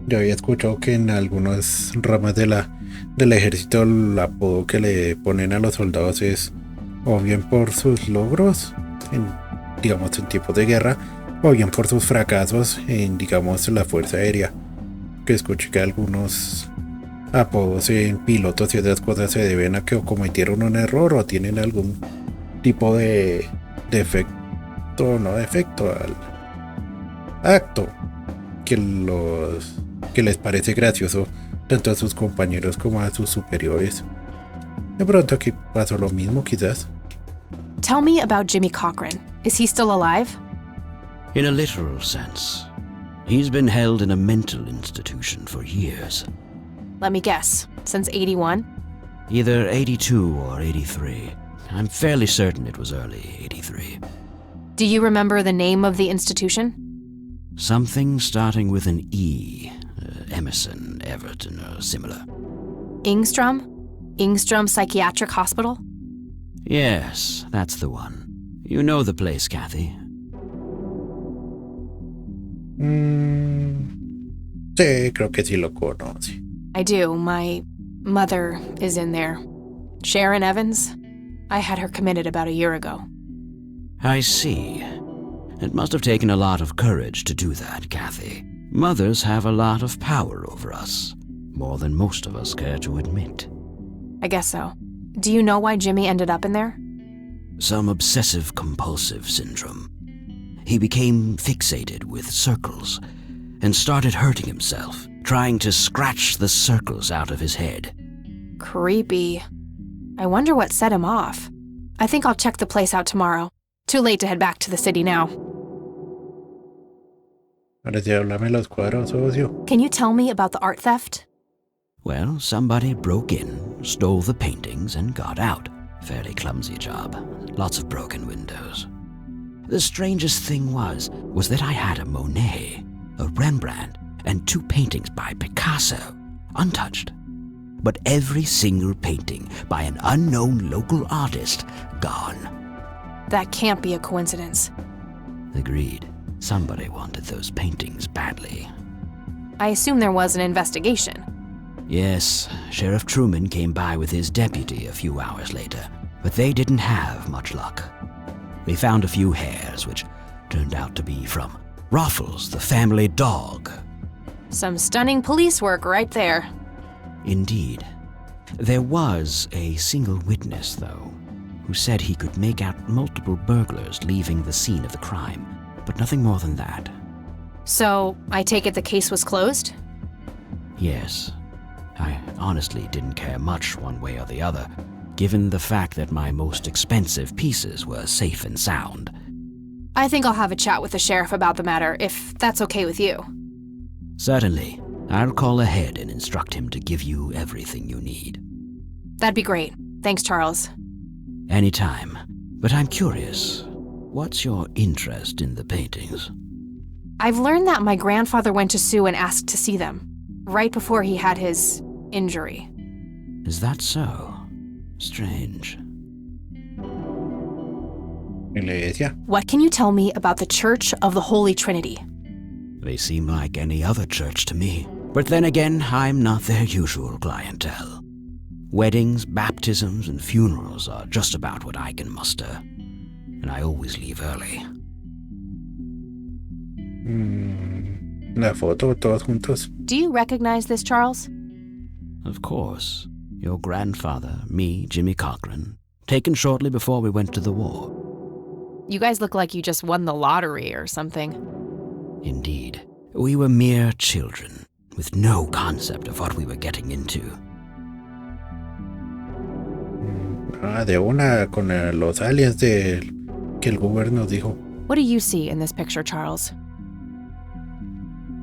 yo había escuchado que en algunas ramas del ejército el apodo que le ponen a los soldados es o bien por sus logros, digamos en tiempos de guerra, o bien por sus fracasos en, digamos, la fuerza aérea. Que escuché que algunos apodos en pilotos y otras cosas se deben a que o cometieron un error o tienen algún tipo de defecto, no defecto, al acto que les parece gracioso tanto a sus compañeros como a sus superiores. De pronto aquí pasó lo mismo, quizás. Tell me about Jimmy Cochran. Is he still alive? In a literal sense, he's been held in a mental institution for years. Let me guess. Since 81? Either 82 or 83. I'm fairly certain it was early 83. Do you remember the name of the institution? Something starting with an E. Emerson, Everton, or similar. Ingstrom? Ingstrom Psychiatric Hospital? Yes, that's the one. You know the place, Kathy. Sí, creo que sí lo conoce. I do. My mother is in there. Sharon Evans? I had her committed about a year ago. I see. It must have taken a lot of courage to do that, Kathy. Mothers have a lot of power over us, more than most of us care to admit. I guess so. Do you know why Jimmy ended up in there? Some obsessive-compulsive syndrome. He became fixated with circles and started hurting himself, trying to scratch the circles out of his head. Creepy. I wonder what set him off. I think I'll check the place out tomorrow. Too late to head back to the city now. Ahora sí, háblame los cuadros, socio. Can you tell me about the art theft? Well, somebody broke in, stole the paintings, and got out. Fairly clumsy job. Lots of broken windows. The strangest thing was that I had a Monet, a Rembrandt, and 2 paintings by Picasso, untouched. But every single painting by an unknown local artist, gone. That can't be a coincidence. Agreed. Somebody wanted those paintings badly. I assume there was an investigation. Yes, Sheriff Truman came by with his deputy a few hours later, but they didn't have much luck. They found a few hairs, which turned out to be from Ruffles, the family dog. Some stunning police work right there. Indeed. There was a single witness, though, who said he could make out multiple burglars leaving the scene of the crime, but nothing more than that. So, I take it the case was closed? Yes. I honestly didn't care much one way or the other, given the fact that my most expensive pieces were safe and sound. I think I'll have a chat with the sheriff about the matter, if that's okay with you. Certainly. I'll call ahead and instruct him to give you everything you need. That'd be great. Thanks, Charles. Anytime. But I'm curious, what's your interest in the paintings? I've learned that my grandfather went to Sue and asked to see them, right before he had his injury. Is that so? Strange. Iglesia. What can you tell me about the Church of the Holy Trinity? They seem like any other church to me. But then again, I'm not their usual clientele. Weddings, baptisms, and funerals are just about what I can muster. And I always leave early. La foto, todos juntos. Do you recognize this, Charles? Of course. Your grandfather, me, Jimmy Cochran, taken shortly before we went to the war. You guys look like you just won the lottery or something. Indeed. We were mere children, with no concept of what we were getting into. De una con los aliens que el gobierno dijo. What do you see in this picture, Charles?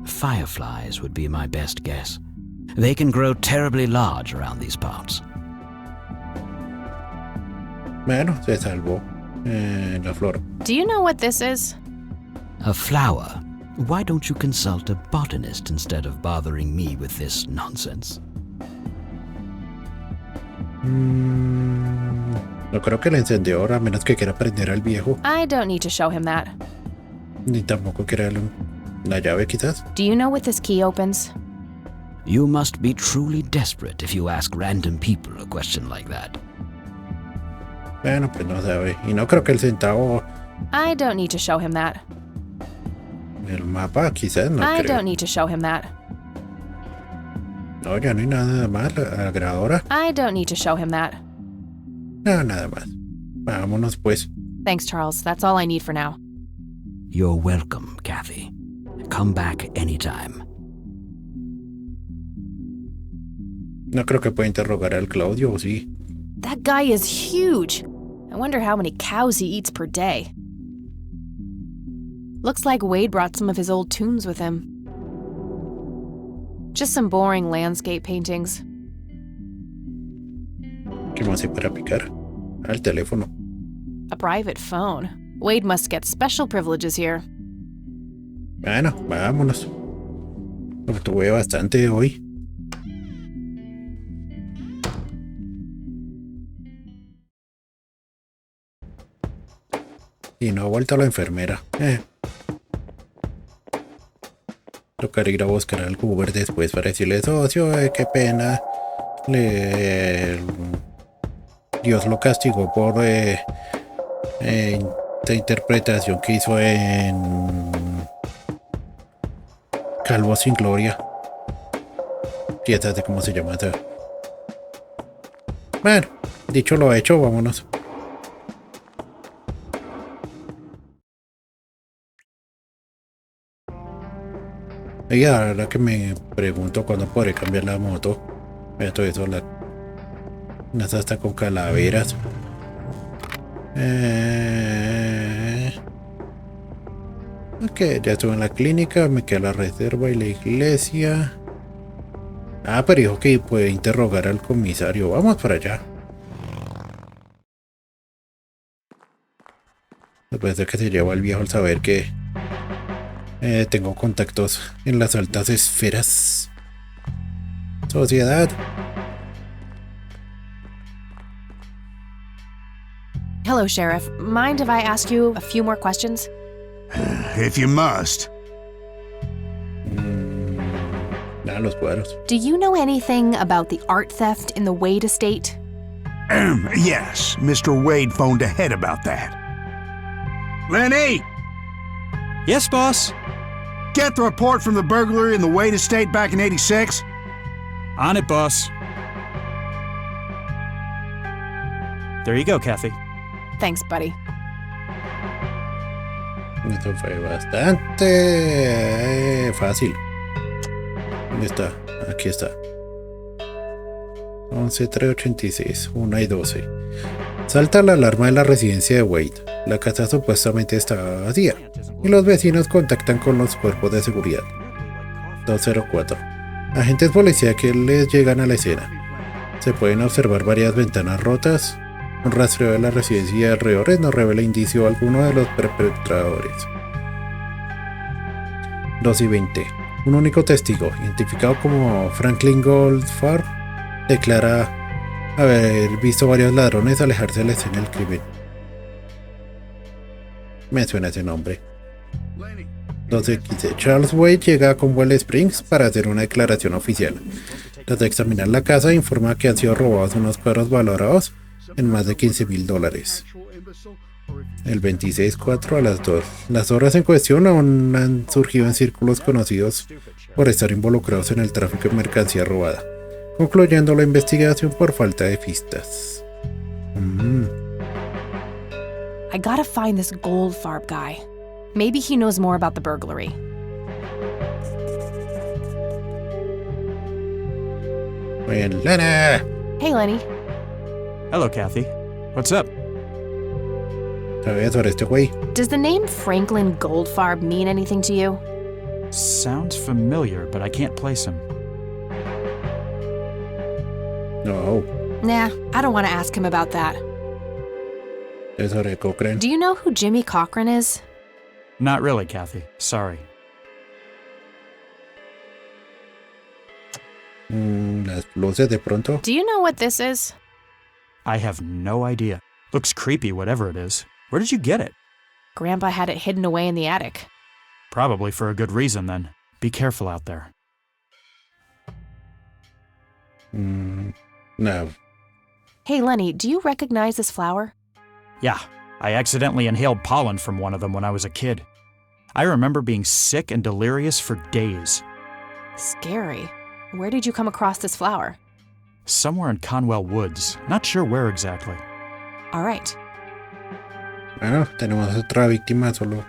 Fireflies would be my best guess. They can grow terribly large around these parts. Bueno, se salvó la flor. Do you know what this is? A flower. Why don't you consult a botanist instead of bothering me with this nonsense? No creo que el encendedor, a menos que quiera prender al viejo. I don't need to show him that. Ni tampoco quiera la llave, quizás. Do you know what this key opens? You must be truly desperate if you ask random people a question like that. Bueno, pues no sabe. Y no creo que el centavo... I don't need to show him that. El mapa, quizás, no I creo. don't need to show him that. No, ya no hay nada más. La grabadora. I don't need to show him that. No, nada más. Vámonos, pues. Thanks, Charles. That's all I need for now. You're welcome, Kathy. Come back anytime. No creo que pueda interrogar al Claudio, ¿o sí? That guy is huge. I wonder how many cows he eats per day. Looks like Wade brought some of his old tunes with him. Just some boring landscape paintings. ¿Qué más hay para picar? Al teléfono. A private phone. Wade must get special privileges here. Bueno, vámonos. Tuve bastante hoy. Y no ha vuelto la enfermera. Tocará ir a buscar al Uber después para decirle, socio, qué pena. Dios lo castigó por esta interpretación que hizo en Calvo sin Gloria. Fíjate cómo se llama. Bueno, dicho lo hecho, vámonos. Y ahora que me pregunto cuándo podré cambiar la moto. Todo eso, las hasta con calaveras. Ok, ya estuve en la clínica, me queda la reserva y la iglesia. Ah, pero dijo que puede interrogar al comisario. Vamos para allá. Después de que se lleva el viejo al saber que tengo contactos en las altas esferas. Sociedad. Hello, Sheriff. Mind if I ask you a few more questions? If you must. Los cuadros. Do you know anything about the art theft in the Wade estate? Yes, Mr. Wade phoned ahead about that. Lenny! Yes, boss? Get the report from the burglary in the Wade estate back in '86? On it, boss. There you go, Kathy. Thanks, buddy. Esto fue bastante fácil. ¿Dónde está? Aquí está. 11-386, 1 y 12. Salta la alarma de la residencia de Wade. La casa supuestamente está vacía y los vecinos contactan con los cuerpos de seguridad. 204. Agentes policíacos les llegan a la escena. Se pueden observar varias ventanas rotas. Un rastreo de la residencia y alrededores no revela indicio alguno de los perpetradores. 2 y 20. Un único testigo, identificado como Franklin Goldfarb, declara haber visto varios ladrones alejarse de la escena del crimen. Me suena ese nombre. 2X. Charles Wade llega a Conwell Springs para hacer una declaración oficial. Tras de examinar la casa, informa que han sido robados unos cuadros valorados en más de $15,000. El 26-4 a las 2. Las obras en cuestión aún han surgido en círculos conocidos por estar involucrados en el tráfico de mercancía robada, concluyendo la investigación por falta de pistas. I gotta find this Goldfarb guy. Maybe he knows more about the burglary. Lana. Hey, Lenny. Hello, Kathy. What's up? ¿Sabes sobre este güey? Does the name Franklin Goldfarb mean anything to you? Sounds familiar, but I can't place him. No. Nah, I don't want to ask him about that. ¿Es sobre Cochrane? Do you know who Jimmy Cochran is? Not really, Kathy. Sorry. Las luces de pronto. Do you know what this is? I have no idea. Looks creepy, whatever it is. Where did you get it? Grandpa had it hidden away in the attic. Probably for a good reason, then. Be careful out there. No. Hey, Lenny, do you recognize this flower? Yeah, I accidentally inhaled pollen from one of them when I was a kid. I remember being sick and delirious for days. Scary. Where did you come across this flower? Somewhere in Conwell Woods. Not sure where exactly. All right. Bueno, tenemos otra víctima, solo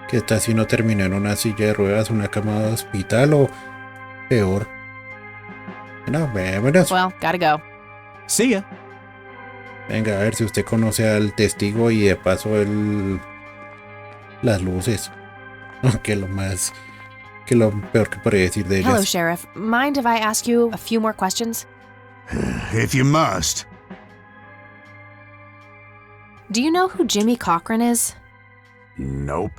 que esta sí no terminó en una silla de ruedas, una cama de hospital o peor. Bueno, vámonos. Well, gotta go. See ya. Venga, a ver si usted conoce al testigo y de paso las luces. Que lo peor que podría decir de ellas. Hello, Sheriff. Mind if I ask you a few more questions? If you must. Do you know who Jimmy Cochran is? Nope.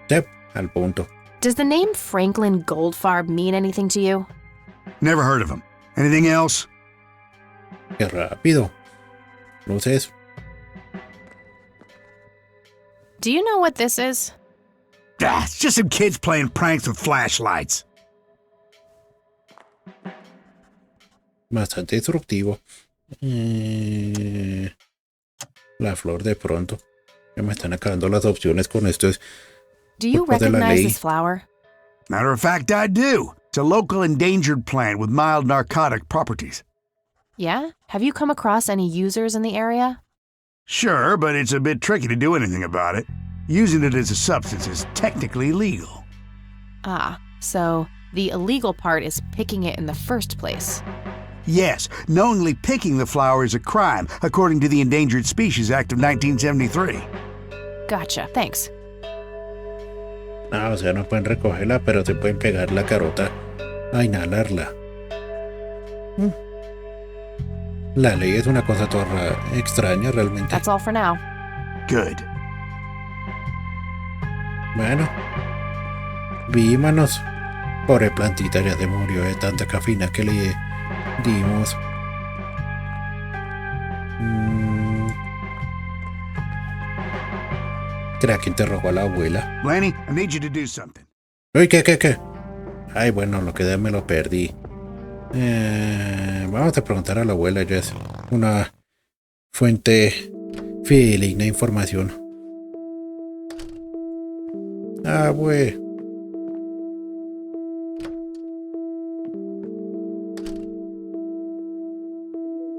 Yep, al punto. Does the name Franklin Goldfarb mean anything to you? Never heard of him. Anything else? Qué rápido. Luces. Do you know what this is? Ah, it's just some kids playing pranks with flashlights. Bastante disruptivo. La flor de pronto. Ya me están acabando las opciones con esto. Do you recognize this flower? Matter of fact, I do. It's a local endangered plant with mild narcotic properties. Yeah? Have you come across any users in the area? Sure, but it's a bit tricky to do anything about it. Using it as a substance is technically illegal. Ah, so the illegal part is picking it in the first place. Yes, knowingly picking the flower is a crime, according to the Endangered Species Act of 1973. Gotcha, thanks. Ah, o sea, no pueden recogerla, pero se pueden pegar la carota a inhalarla. La ley es una cosa toda extraña realmente. That's all for now. Good. Bueno, vímonos. Pobre plantita, ya se murió de tanta cafeína que le dimos. ¿Será que interrogó a la abuela? Lanny, I need you to do something. Uy, ¿qué? Ay, bueno, lo que ya me lo perdí. Vamos a preguntar a la abuela, ya es una fuente fidedigna de información. Ah, güey.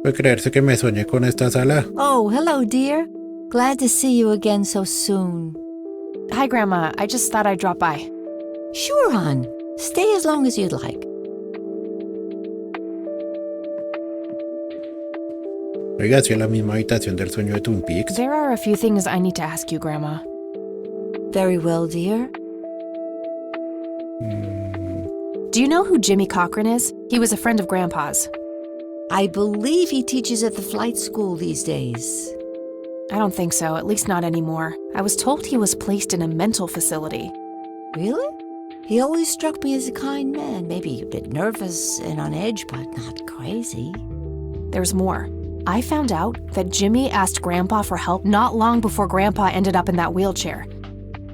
¿Puede creerse que me soñé con esta sala? Oh, hello, dear. Glad to see you again so soon. Hi, Grandma. I just thought I'd drop by. Sure, hon. Stay as long as you'd like. Oiga, si es la misma habitación del sueño de Twin Peaks. There are a few things I need to ask you, Grandma. Very well, dear. Do you know who Jimmy Cochran is? He was a friend of Grandpa's. I believe he teaches at the flight school these days. I don't think so, at least not anymore. I was told he was placed in a mental facility. Really? He always struck me as a kind man, maybe a bit nervous and on edge, but not crazy. There's more. I found out that Jimmy asked Grandpa for help not long before Grandpa ended up in that wheelchair.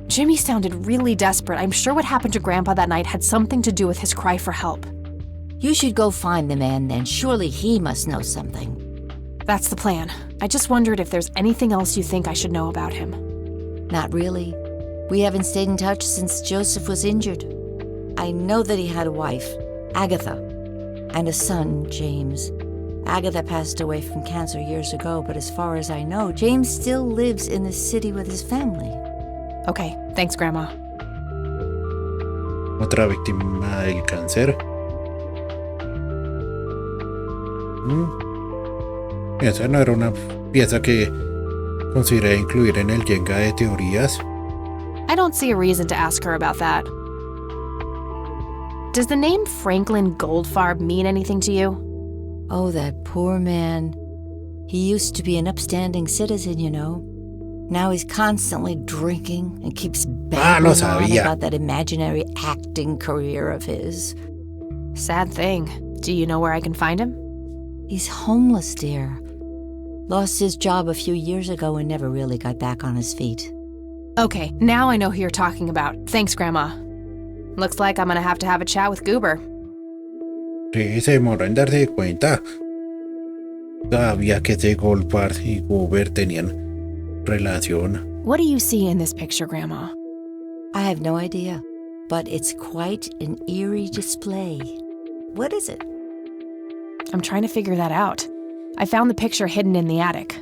Jimmy sounded really desperate. I'm sure what happened to Grandpa that night had something to do with his cry for help. You should go find the man then. Surely he must know something. That's the plan. I just wondered if there's anything else you think I should know about him. Not really. We haven't stayed in touch since Joseph was injured. I know that he had a wife, Agatha, and a son, James. Agatha passed away from cancer years ago, but as far as I know, James still lives in the city with his family. Okay, thanks, Grandma. Otra víctima del cáncer. Esa no era una pieza que consideré incluir en el Jenga de teorías. I don't see a reason to ask her about that. Does the name Franklin Goldfarb mean anything to you? Oh, that poor man. He used to be an upstanding citizen, you know. Now he's constantly drinking and keeps babbling on about that imaginary acting career of his. Sad thing. Do you know where I can find him? He's homeless, dear. Lost his job a few years ago and never really got back on his feet. Okay, now I know who you're talking about. Thanks, Grandma. Looks like I'm gonna have to have a chat with Goober. Sí, se demoró en darse cuenta. Sabía que ese Goldfarb y Goober tenían relación. What do you see in this picture, Grandma? I have no idea, but it's quite an eerie display. What is it? I'm trying to figure that out. I found the picture hidden in the attic.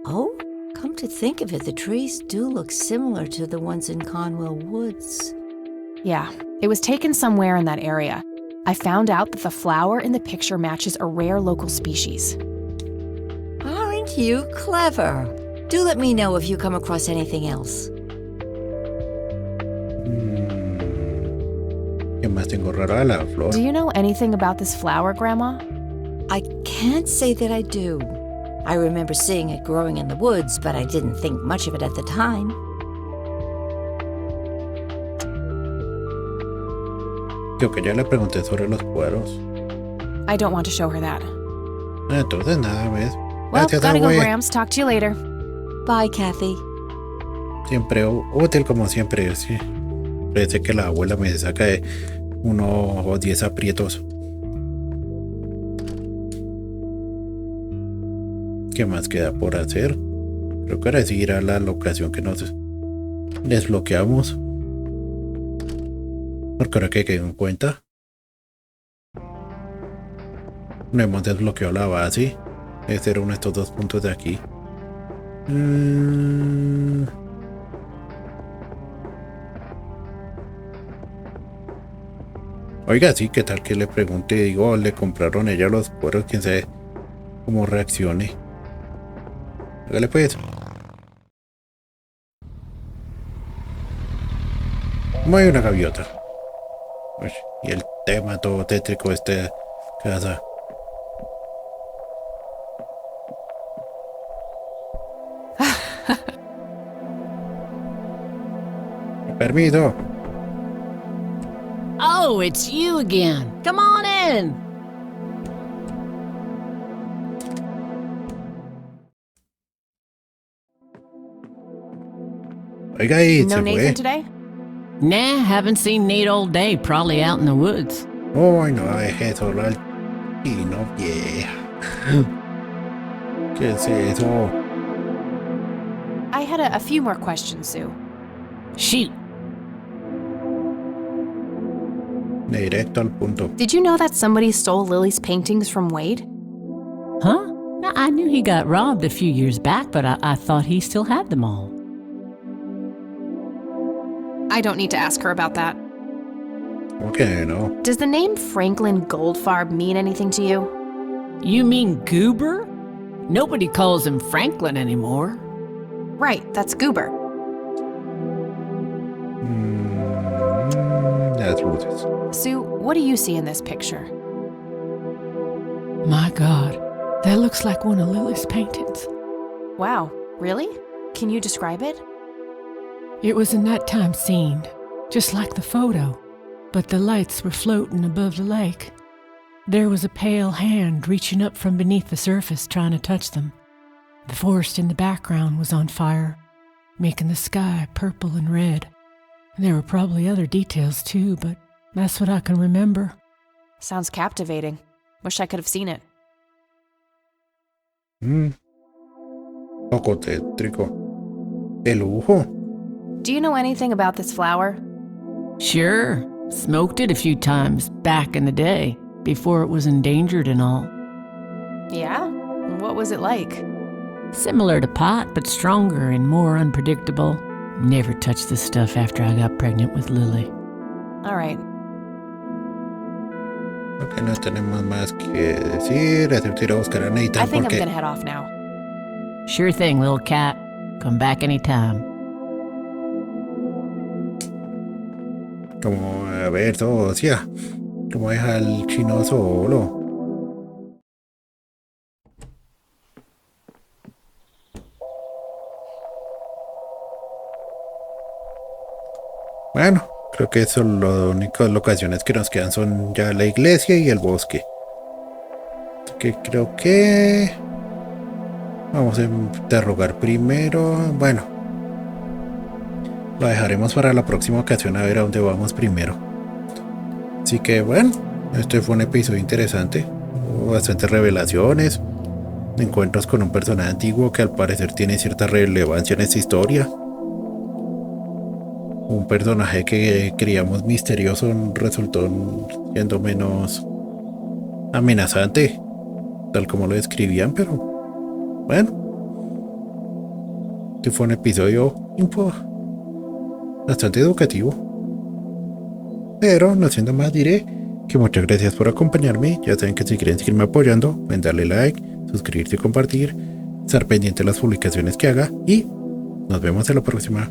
Oh, come to think of it, the trees do look similar to the ones in Conwell Woods. Yeah, it was taken somewhere in that area. I found out that the flower in the picture matches a rare local species. Aren't you clever? Do let me know if you come across anything else. ¿Qué más tengo raro de la flor? Do you know anything about this flower, Grandma? I can't say that I do. I remember seeing it growing in the woods, but I didn't think much of it at the time. Creo que ya le pregunté sobre los cueros. I don't want to show her that. Entonces nada, ¿ves? Well, Gracias, gotta go, abue. Grams. Talk to you later. Bye, Kathy. Siempre útil como siempre, sí. Parece que la abuela me saca de 1 o 10 aprietos. ¿Qué más queda por hacer? Creo que ahora sí ir a la locación que nos desbloqueamos. Porque ahora que quedé en cuenta, no hemos desbloqueado la base. Este era uno de estos 2 puntos de aquí. Oiga, sí, ¿qué tal que le pregunte? Digo, le compraron ella los cueros, quién sabe cómo reaccione. Hágale pues. Como hay una gaviota. Uy, y el tema todo tétrico de esta casa. Permiso. Oh, it's you again. Come on in. Oiga, ahí No se Nathan fue. today? Nah, haven't seen Nate all day. Probably out in the woods. Ay, no, deje solo al chino vieja. ¿Qué es eso? I had a few more questions, Sue. Shoot. Directo al punto. Did you know that somebody stole Lily's paintings from Wade? Huh? No, I knew he got robbed a few years back, but I thought he still had them all. I don't need to ask her about that. Okay, no. Does the name Franklin Goldfarb mean anything to you? You mean Goober? Nobody calls him Franklin anymore. Right, that's Goober. That's luces. Sue, what do you see in this picture? My God, that looks like one of Lily's paintings. Wow, really? Can you describe it? It was a nighttime scene, just like the photo, but the lights were floating above the lake. There was a pale hand reaching up from beneath the surface trying to touch them. The forest in the background was on fire, making the sky purple and red. There were probably other details too, but that's what I can remember. Sounds captivating. Wish I could have seen it. Poco tétrico. De lujo. Do you know anything about this flower? Sure. Smoked it a few times back in the day, before it was endangered and all. Yeah? What was it like? Similar to pot, but stronger and more unpredictable. Never touched the stuff after I got pregnant with Lily. All right. Ok, no tenemos más que decir. Excepto ir a buscar a Nathan I think I'm porque... gonna head off now. Sure thing, little cat. Come back anytime. Como, a ver, socia. ¿Cómo deja al chino solo? Bueno, creo que eso las únicas locaciones que nos quedan son ya la iglesia y el bosque. Así que creo que vamos a interrogar primero. Bueno, lo dejaremos para la próxima ocasión a ver a dónde vamos primero. Así que bueno, este fue un episodio interesante. Hubo bastantes revelaciones, encuentros con un personaje antiguo que al parecer tiene cierta relevancia en esta historia. Un personaje que creíamos misterioso resultó siendo menos amenazante, tal como lo describían, pero bueno, este fue un episodio bastante educativo. Pero no siendo más, diré que muchas gracias por acompañarme. Ya saben que si quieren seguirme apoyando, pueden darle like, suscribirse y compartir, estar pendiente de las publicaciones que haga, y nos vemos en la próxima.